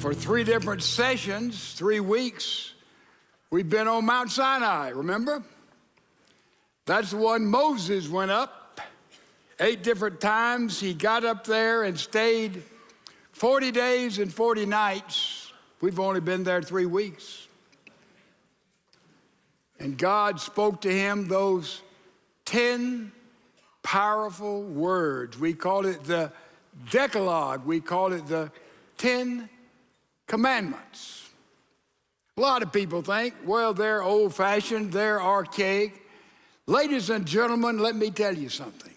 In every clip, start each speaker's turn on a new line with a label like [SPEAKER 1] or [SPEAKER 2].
[SPEAKER 1] For 3 different sessions, 3 weeks, we've been on Mount Sinai, remember? That's the one Moses went up. 8 different times he got up there and stayed 40 days and 40 nights. We've only been there 3 weeks. And God spoke to him those 10 powerful words. We call it the Decalogue. We call it the 10 Commandments. A lot of people think, well, they're old-fashioned, they're archaic. Ladies and gentlemen, let me tell you something.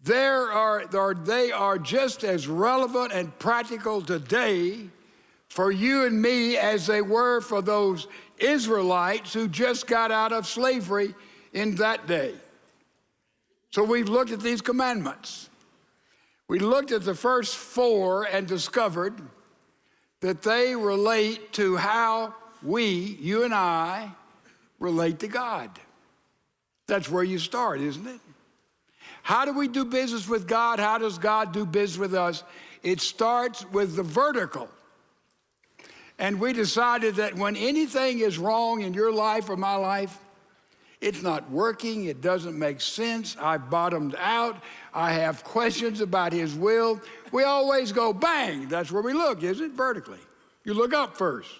[SPEAKER 1] They are just as relevant and practical today for you and me as they were for those Israelites who just got out of slavery in that day. So we've looked at these commandments. We looked at the first 4 and discovered that they relate to how we, you and I, relate to God. That's where you start, isn't it? How do we do business with God? How does God do business with us? It starts with the vertical. And we decided that when anything is wrong in your life or my life, it's not working, it doesn't make sense, I've bottomed out, I have questions about his will, we always go bang. That's where we look, isn't it? Vertically. You look up first.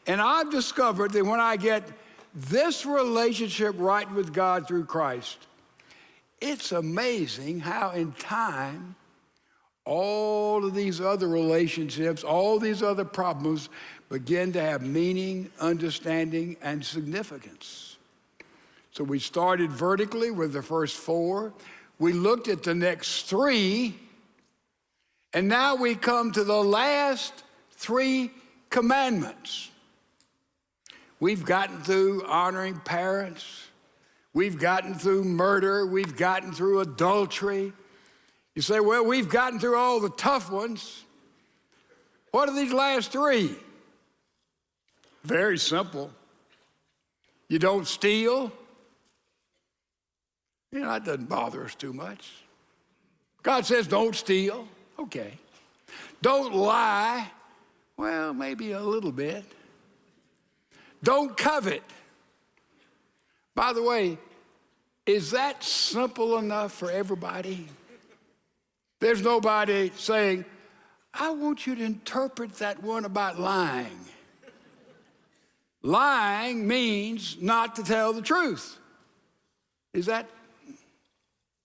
[SPEAKER 1] And I've discovered that when I get this relationship right with God through Christ, it's amazing how in time, all of these other relationships, all these other problems begin to have meaning, understanding, and significance. So we started vertically with the first 4. We looked at the next 3. And now we come to the last 3 commandments. We've gotten through honoring parents. We've gotten through murder. We've gotten through adultery. You say, well, we've gotten through all the tough ones. What are these last 3? Very simple. You don't steal. You know, that doesn't bother us too much. God says don't steal. Okay. Don't lie. Well, maybe a little bit. Don't covet. By the way, is that simple enough for everybody? There's nobody saying, I want you to interpret that one about lying. Lying means not to tell the truth. Is that?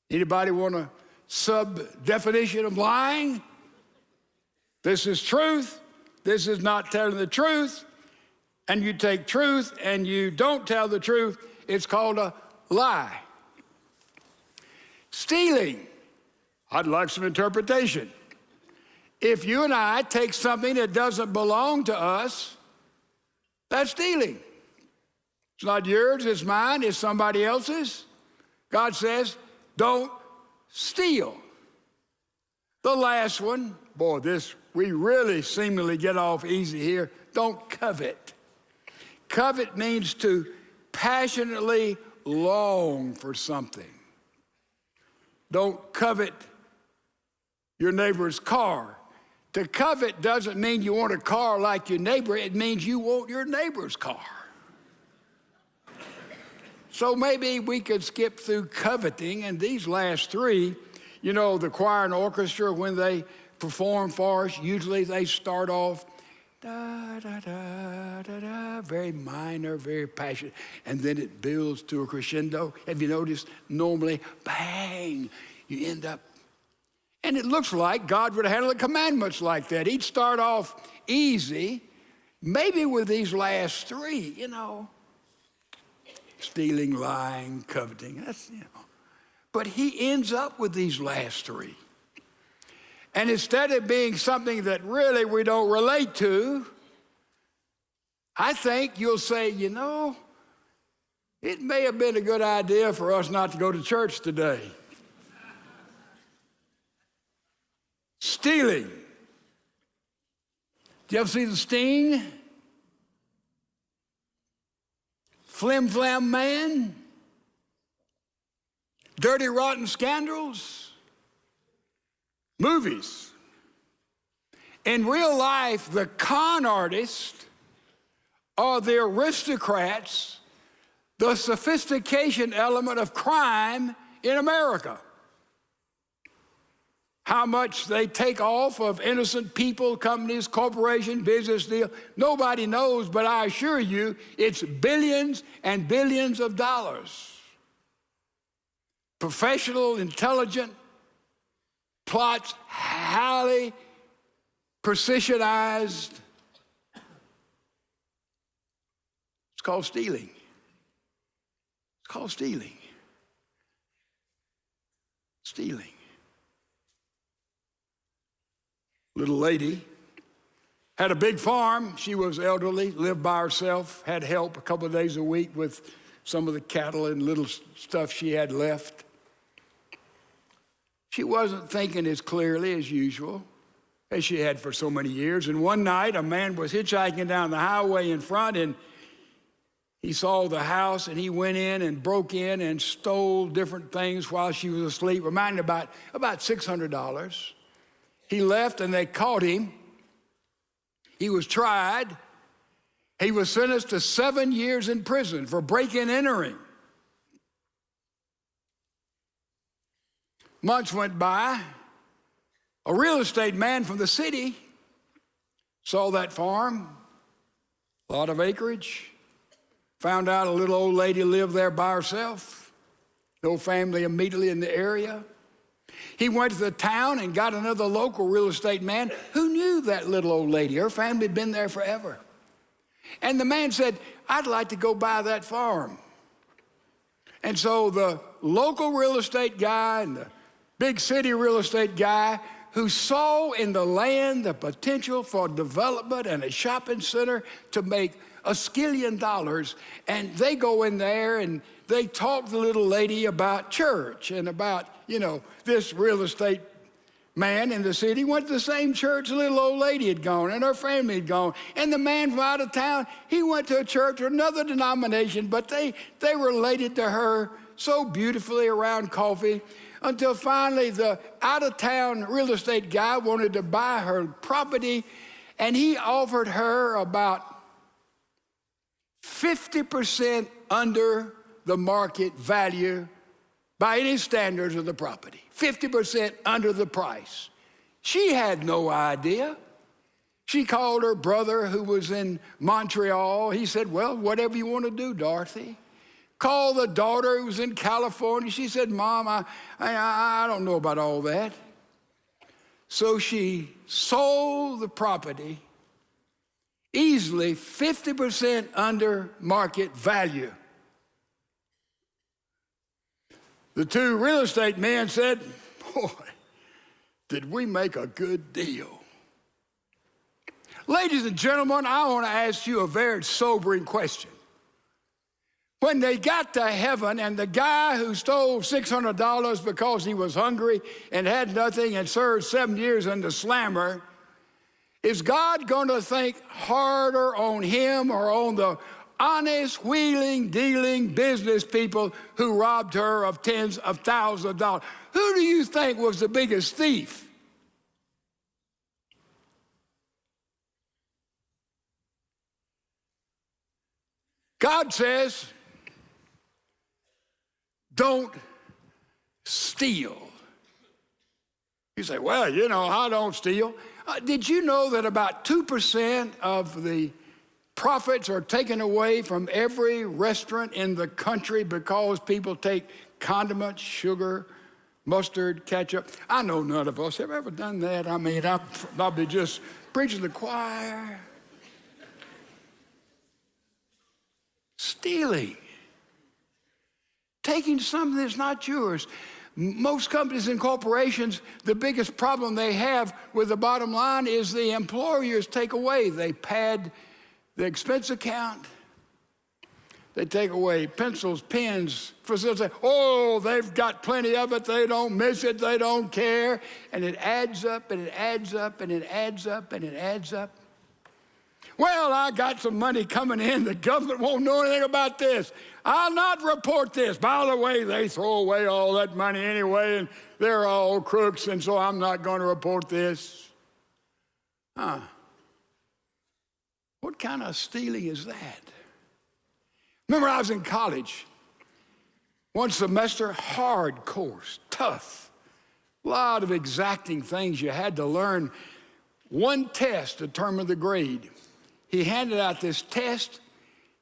[SPEAKER 1] Anybody want a sub-definition of lying? This is truth. This is not telling the truth. And you take truth and you don't tell the truth. It's called a lie. Stealing. I'd like some interpretation. If you and I take something that doesn't belong to us, that's stealing. It's not yours, it's mine, it's somebody else's. God says, don't steal. The last one, boy, we really seemingly get off easy here. Don't covet. Covet means to passionately long for something. Don't covet your neighbor's car. To covet doesn't mean you want a car like your neighbor. It means you want your neighbor's car. So maybe we could skip through coveting, and these last 3, you know, the choir and orchestra, when they perform for us, usually they start off da, da, da, da, da, very minor, very passionate, and then it builds to a crescendo. Have you noticed? Normally, bang, you end up. And it looks like God would handle the commandments like that. He'd start off easy, maybe with these last 3, you know, stealing, lying, coveting, that's, you know. But he ends up with these last 3. And instead of being something that really we don't relate to, I think you'll say, you know, it may have been a good idea for us not to go to church today. Stealing. Do you ever see The Sting? Flim Flam Man? Dirty Rotten Scoundrels? Movies. In real life, the con artists are the aristocrats, the sophistication element of crime in America. How much they take off of innocent people, companies, corporations, business deal, nobody knows, but I assure you, it's billions and billions of dollars. Professional, intelligent plots, highly precisionized. It's called stealing. It's called stealing. Stealing. Little lady had a big farm. She was elderly, lived by herself, had help a couple of days a week with some of the cattle and little stuff she had left. She wasn't thinking as clearly as usual, as she had for so many years. And one night, a man was hitchhiking down the highway in front, and he saw the house, and he went in and broke in and stole different things while she was asleep, reminding about $600. He left, and they caught him. He was tried. He was sentenced to 7 years in prison for breaking and entering. Months went by. A real estate man from the city saw that farm, a lot of acreage, found out a little old lady lived there by herself, no family immediately in the area. He went to the town and got another local real estate man who knew that little old lady. Her family had been there forever. And the man said, I'd like to go buy that farm. And so the local real estate guy and the big city real estate guy who saw in the land the potential for development and a shopping center to make $1 skillion, and they go in there and they talk to the little lady about church and about, this real estate man in the city went to the same church the little old lady had gone and her family had gone. And the man from out of town, he went to a church or another denomination, but they related to her so beautifully around coffee until finally the out-of-town real estate guy wanted to buy her property, and he offered her about 50% under the market value by any standards of the property, 50% under the price. She had no idea. She called her brother who was in Montreal. He said, well, whatever you want to do, Dorothy. Called the daughter who was in California. She said, Mom, I don't know about all that. So she sold the property easily 50% under market value. The two real estate men said, boy, did we make a good deal. Ladies and gentlemen, I want to ask you a very sobering question. When they got to heaven and the guy who stole $600 because he was hungry and had nothing and served 7 years in the slammer, is God going to think harder on him or on the honest, wheeling, dealing business people who robbed her of tens of thousands of dollars? Who do you think was the biggest thief? God says, don't steal. You say, well, I don't steal. Did you know that about 2% of the profits are taken away from every restaurant in the country because people take condiments, sugar, mustard, ketchup? I know none of us have ever done that. I mean, I'll probably just preaching to the choir. Stealing. Taking something that's not yours. Most companies and corporations, the biggest problem they have with the bottom line is the employers take away. They pad the expense account. They take away pencils, pens, facilities. Oh, they've got plenty of it. They don't miss it. They don't care. And it adds up, and it adds up, and it adds up, and it adds up. Well, I got some money coming in. The government won't know anything about this. I'll not report this. By the way, they throw away all that money anyway, and they're all crooks, and so I'm not going to report this. What kind of stealing is that? Remember, I was in college. One semester, hard course, tough. A lot of exacting things you had to learn. One test determined the grade. He handed out this test.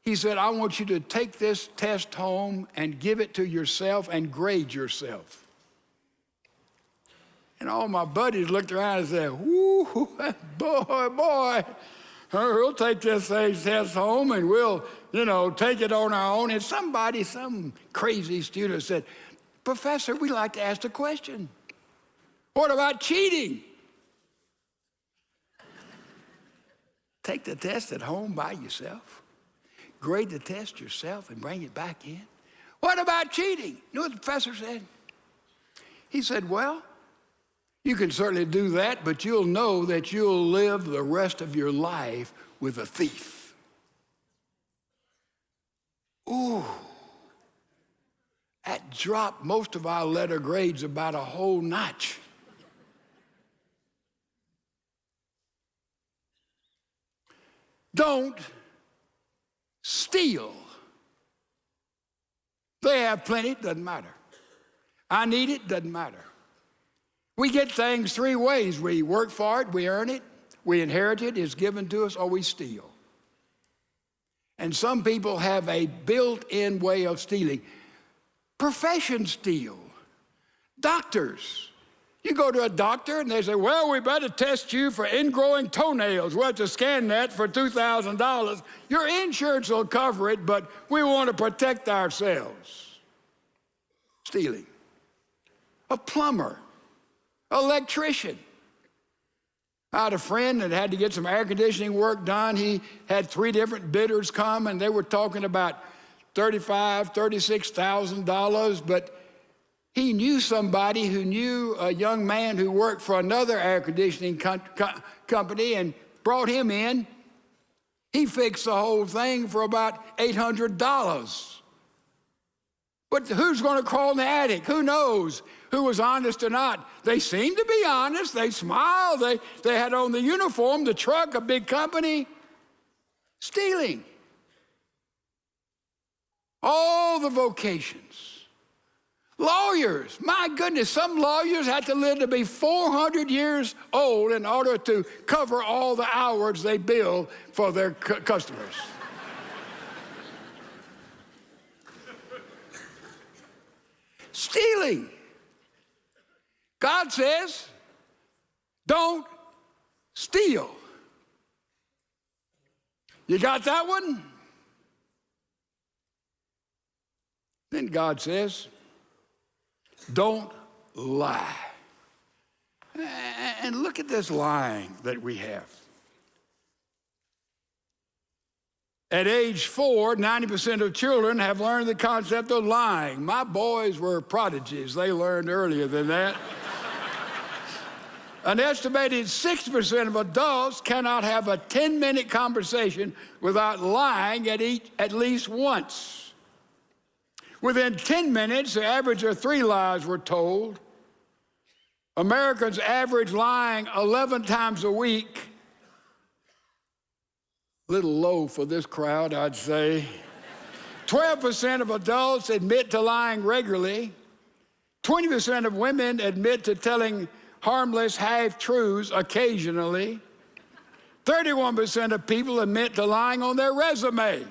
[SPEAKER 1] He said, I want you to take this test home and give it to yourself and grade yourself. And all my buddies looked around and said, whoo, boy, we'll take this test home and we'll, take it on our own. And some crazy student said, Professor, we'd like to ask a question. What about cheating? Take the test at home by yourself, grade the test yourself, and bring it back in. What about cheating? You know what the professor said? He said, well, you can certainly do that, but you'll know that you'll live the rest of your life with a thief. Ooh, that dropped most of our letter grades about a whole notch. Don't steal. They have plenty, doesn't matter. I need it, doesn't matter. We get things three ways. We work for it, we earn it, we inherit it, it's given to us, or we steal. And some people have a built-in way of stealing. Professions steal. Doctors. You go to a doctor and they say, well, we better test you for ingrowing toenails. We'll have to scan that for $2,000. Your insurance will cover it, but we want to protect ourselves. Stealing. A plumber. Electrician. I had a friend that had to get some air conditioning work done. He had 3 different bidders come, and they were talking about $35,000, $36,000, but he knew somebody who knew a young man who worked for another air conditioning company and brought him in. He fixed the whole thing for about $800. But who's going to crawl in the attic? Who knows who was honest or not? They seemed to be honest. They smiled. They had on the uniform, the truck, a big company. Stealing. All the vocations. Lawyers. My goodness, some lawyers had to live to be 400 years old in order to cover all the hours they bill for their customers. Stealing. God says, don't steal. You got that one? Then God says, don't lie. And look at this lying that we have. At age 4, 90% of children have learned the concept of lying. My boys were prodigies. They learned earlier than that. An estimated 6% of adults cannot have a 10-minute conversation without lying at least once. Within 10 minutes, the average of 3 lies were told. Americans average lying 11 times a week. A little low for this crowd, I'd say. 12% of adults admit to lying regularly. 20% of women admit to telling harmless half-truths occasionally. 31% of people admit to lying on their resume.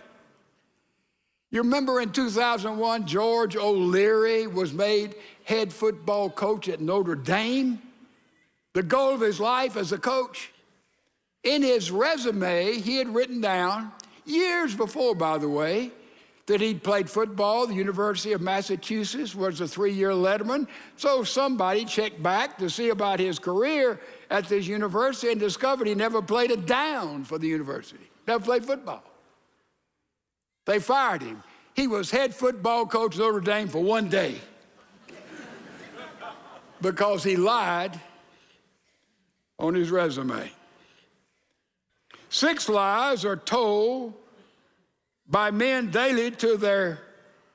[SPEAKER 1] You remember in 2001, George O'Leary was made head football coach at Notre Dame? The goal of his life as a coach? In his resume, he had written down, years before, by the way, that he'd played football. The University of Massachusetts was a 3-year letterman. So somebody checked back to see about his career at this university and discovered he never played a down for the university, never played football. They fired him. He was head football coach at Notre Dame for 1 day because he lied on his resume. 6 lies are told by men daily to their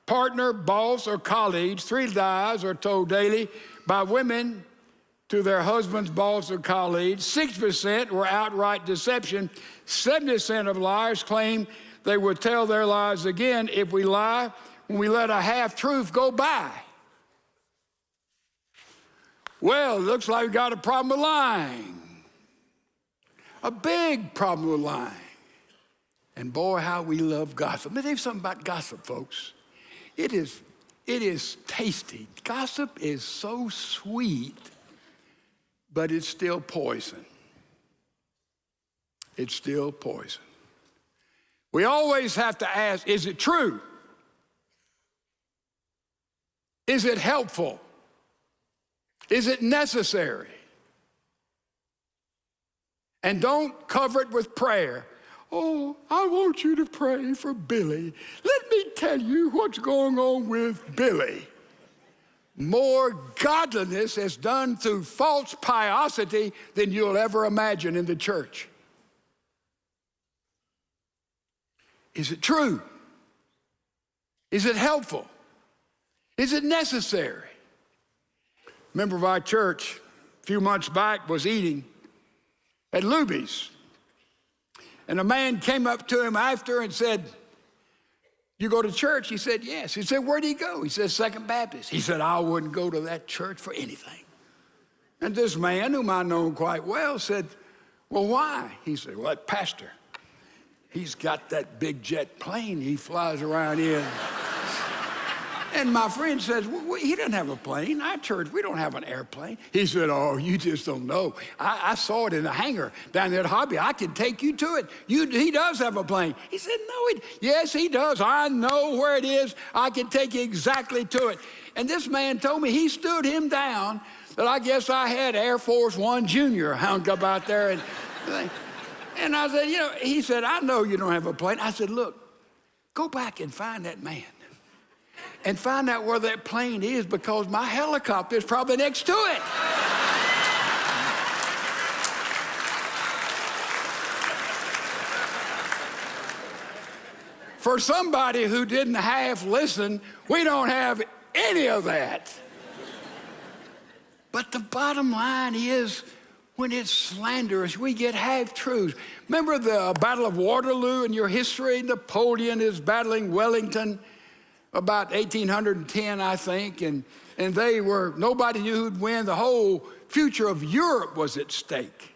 [SPEAKER 1] partner, boss, or colleagues. 3 lies are told daily by women to their husbands, boss, or colleagues. 6% were outright deception. 70% of liars claim they would tell their lies again if we lie when we let a half-truth go by. Well, it looks like we've got a problem with lying. A big problem with lying. And boy, how we love gossip. Let me tell you something about gossip, folks. It is tasty. Gossip is so sweet, but it's still poison. It's still poison. We always have to ask, is it true? Is it helpful? Is it necessary? And don't cover it with prayer. Oh, I want you to pray for Billy. Let me tell you what's going on with Billy. More godliness is done through false piosity than you'll ever imagine in the church. Is it true? Is it helpful? Is it necessary? A member of our church a few months back was eating at Luby's. And a man came up to him after and said, "You go to church?" He said, "Yes." He said, "Where do you go?" He said, "Second Baptist." He said, "I wouldn't go to that church for anything." And this man, whom I know quite well, said, "Well, why?" He said, "Well, that pastor, he's got that big jet plane he flies around in." And my friend says, "Well, he doesn't have a plane. Our church, we don't have an airplane." He said, "Oh, you just don't know. I saw it in the hangar down there at Hobby. I can take you to it. He does have a plane." He said, "Yes, he does. I know where it is. I can take you exactly to it." And this man told me he stood him down that I guess I had Air Force One Junior hung up out there. And I said, he said, "I know you don't have a plane." I said, "Look, go back and find that man. And find out where that plane is, because my helicopter is probably next to it." For somebody who didn't half listen, we don't have any of that. But the bottom line is, when it's slanderous, we get half-truths. Remember the Battle of Waterloo in your history? Napoleon is battling Wellington about 1810, I think, and nobody knew who'd win. The whole future of Europe was at stake.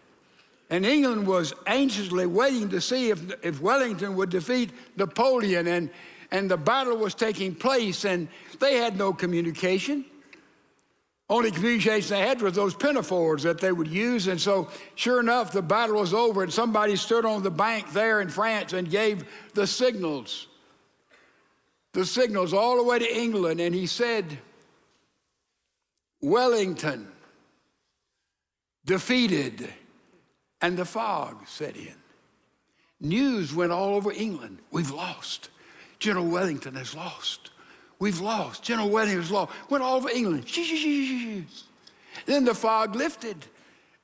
[SPEAKER 1] And England was anxiously waiting to see if Wellington would defeat Napoleon, and the battle was taking place, and they had no communication. Only communication they had was those pinafores that they would use. And so, sure enough, the battle was over, and somebody stood on the bank there in France and gave the signals all the way to England, and he said, "Wellington defeated," and the fog set in. News went all over England. "We've lost. General Wellington has lost. We've lost. General Wellington has lost." Went all over England. Then the fog lifted,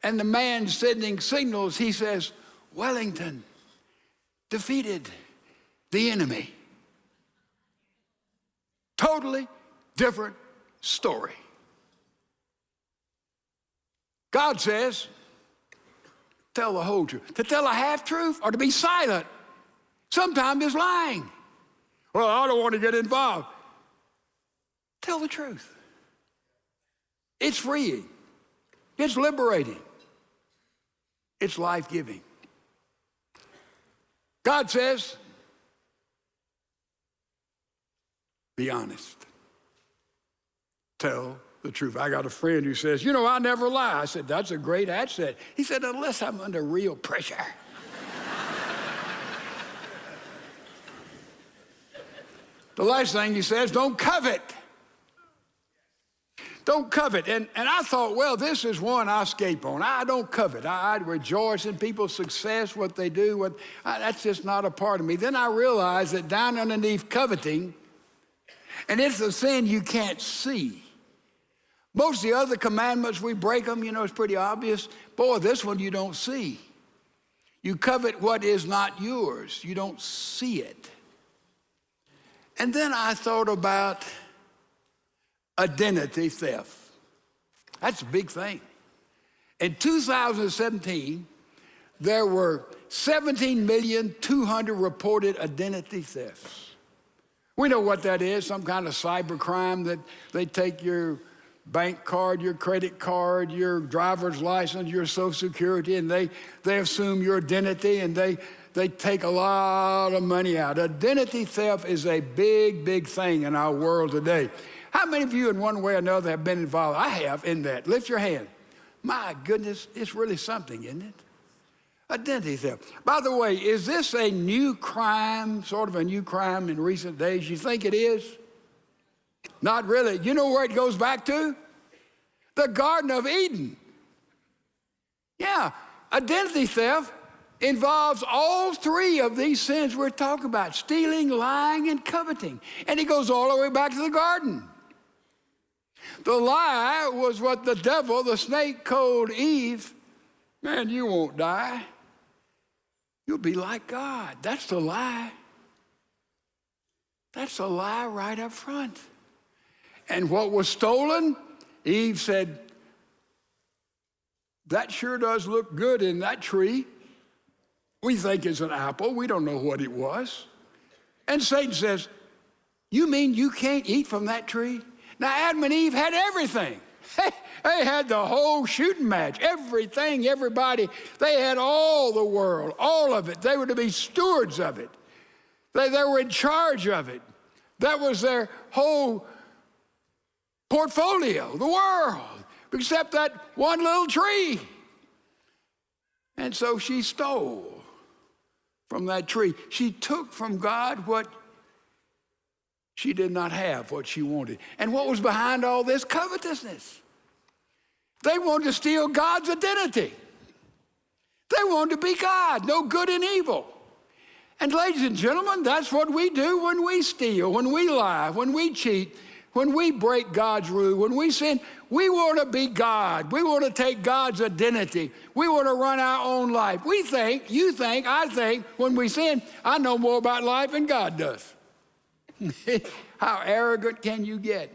[SPEAKER 1] and the man sending signals, he says, "Wellington defeated the enemy." Totally different story. God says, tell the whole truth. To tell a half-truth or to be silent sometimes is lying. "Well, I don't want to get involved." Tell the truth. It's freeing. It's liberating. It's life-giving. God says, be honest. Tell the truth. I got a friend who says, "I never lie." I said, "That's a great asset." He said, "Unless I'm under real pressure." The last thing he says, don't covet. Don't covet. And I thought, well, this is one I escape on. I don't covet. I rejoice in people's success, what they do. That's just not a part of me. Then I realized that down underneath coveting, and it's a sin you can't see. Most of the other commandments, we break them, it's pretty obvious. Boy, this one you don't see. You covet what is not yours. You don't see it. And then I thought about identity theft. That's a big thing. In 2017, there were 17,200,000 reported identity thefts. We know what that is, some kind of cyber crime that they take your bank card, your credit card, your driver's license, your social security, and they assume your identity, and they take a lot of money out. Identity theft is a big, big thing in our world today. How many of you in one way or another have been involved? I have in that. Lift your hand. My goodness, it's really something, isn't it? Identity theft. By the way, is this a new crime, sort of a new crime in recent days? You think it is? Not really. You know where it goes back to? The Garden of Eden. Yeah, identity theft involves all three of these sins we're talking about: stealing, lying, and coveting. And it goes all the way back to the garden. The lie was what the devil, the snake, told Eve: man, you won't die. You'll be like God. That's the lie. That's the lie right up front. And what was stolen? Eve said, that sure does look good in that tree. We think it's an apple. We don't know what it was. And Satan says, you mean you can't eat from that tree? Now, Adam and Eve had everything. They had the whole shooting match, everything, everybody. They had all the world, all of it. They were to be stewards of it. They were in charge of it. That was their whole portfolio, the world, except that one little tree. And so she stole from that tree. She took from God what she did not have, what she wanted. And what was behind all this? Covetousness. They wanted to steal God's identity. They wanted to be God, know good and evil. And ladies and gentlemen, that's what we do when we steal, when we lie, when we cheat, when we break God's rule, when we sin. We want to be God. We want to take God's identity. We want to run our own life. We think, you think, I think, when we sin, I know more about life than God does. How arrogant can you get?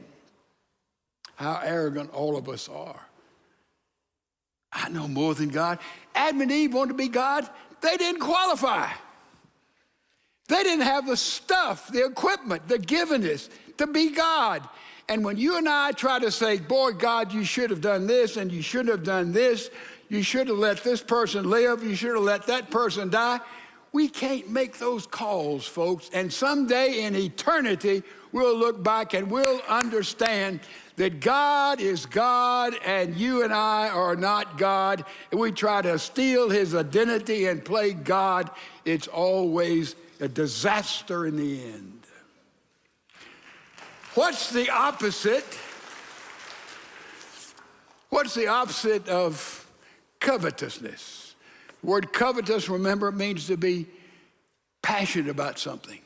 [SPEAKER 1] How arrogant all of us are. I know more than God. Adam and Eve wanted to be God. They didn't qualify. They didn't have the stuff, the equipment, the givenness to be God. And when you and I try to say, boy, God, you should have done this and you should have done this, you should have let this person live, you should have let that person die, we can't make those calls, folks. And someday in eternity, we'll look back and we'll understand that God is God and you and I are not God. And we try to steal his identity and play God. It's always a disaster in the end. What's the opposite? What's the opposite of covetousness? The word covetous, remember, means to be passionate about something.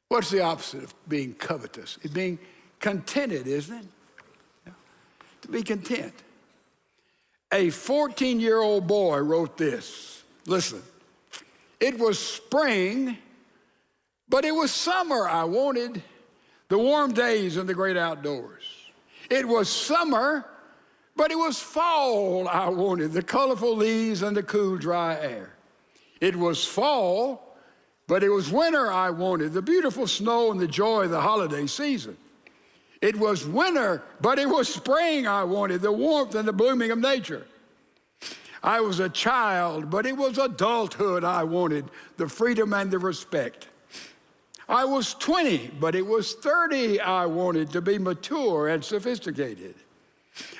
[SPEAKER 1] What's the opposite of being covetous? It's being contented, isn't it? Yeah. To be content. A 14-year-old boy wrote this. Listen. It was spring, but it was summer I wanted, the warm days and the great outdoors. It was summer, but it was fall I wanted, the colorful leaves and the cool, dry air. It was fall, but it was winter I wanted, the beautiful snow and the joy of the holiday season. It was winter, but it was spring I wanted, the warmth and the blooming of nature. I was a child, but it was adulthood I wanted, the freedom and the respect. I was 20, but it was 30 I wanted, to be mature and sophisticated.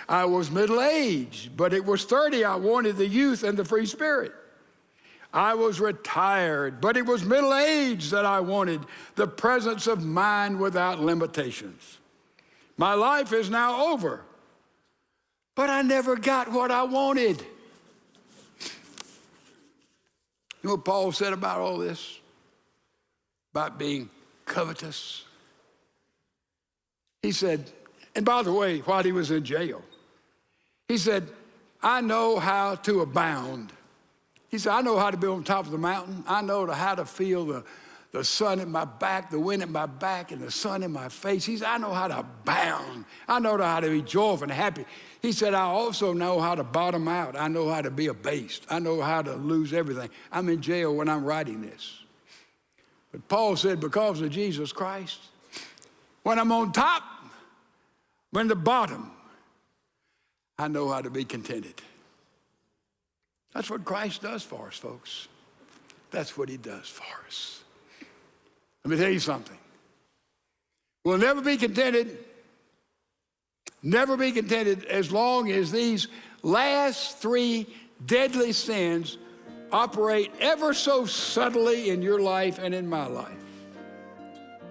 [SPEAKER 1] I was middle-aged, but it was 30 I wanted, the youth and the free spirit. I was retired, but it was middle-aged that I wanted, the presence of mind without limitations. My life is now over, but I never got what I wanted. You know what Paul said about all this? About being covetous? He said, and by the way, while he was in jail, he said, I know how to abound. He said, I know how to be on top of the mountain. I know how to feel the sun at my back, the wind at my back, and the sun in my face. He said, I know how to abound. I know how to be joyful and happy. He said, I also know how to bottom out. I know how to be abased. I know how to lose everything. I'm in jail when I'm writing this. But Paul said, because of Jesus Christ, when I'm on top, when the bottom, I know how to be contented. That's what Christ does for us, folks. That's what he does for us. Let me tell you something. We'll never be contented as long as these last three deadly sins operate ever so subtly in your life and in my life.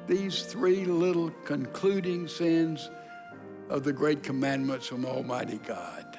[SPEAKER 1] These three little concluding sins of the great commandments from Almighty God.